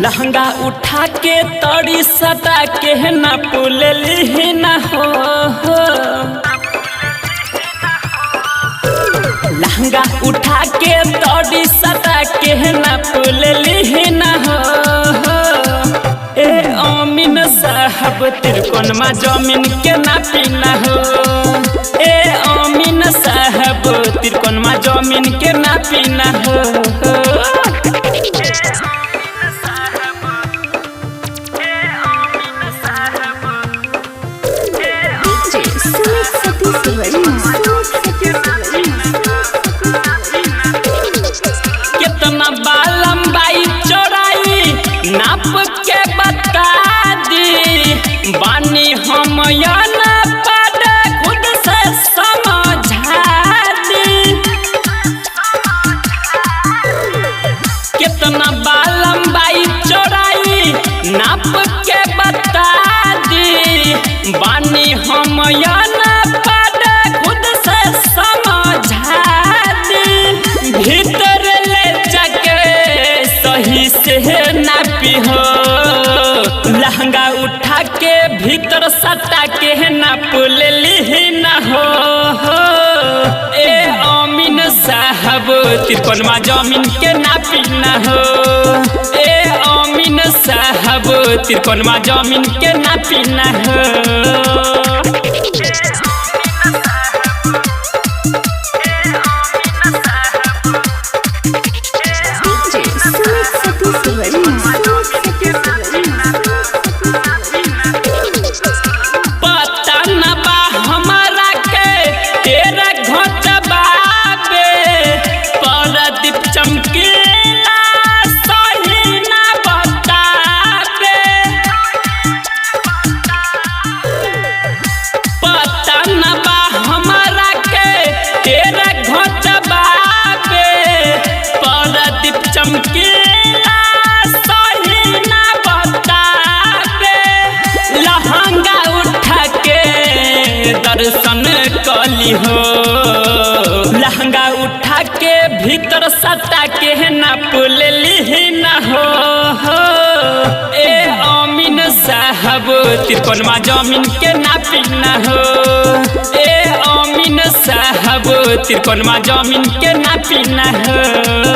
लहंगा उठा के तड़ी सटा के ना पुलली ना हो लहंगा उठा के तड़ी सटा के ना पुलली ना हो ए अमीन साहब तिरकोन मा जमीन के ना पीना हो ए अमीन साहब तिरकोन मा जमीन के ना पीना हो कितना लंबाई चौड़ाई नाप के बता दी बानी हम या ना पड़े खुद से समझा दी कितना लंबाई चौड़ाई नाप के बता दी बानी हम या ना भीतर ले जाके सही से नापी हो लहंगा उठा के भीतर सटा के नाप लेली ना हो ए अमीन साहब तिरकोन मा जमीन के नापी ना हो ए अमीन साहब तिरकोन मा जमीन के नापी ना हो दर्शन कली हो लहंगा उठा के भीतर सटा के नाप लेली ना हो ए अमीन साहब तिरकोन मा जमीन के नापी ना हो ए अमीन साहब तिरकोन मा जमीन के नापी ना हो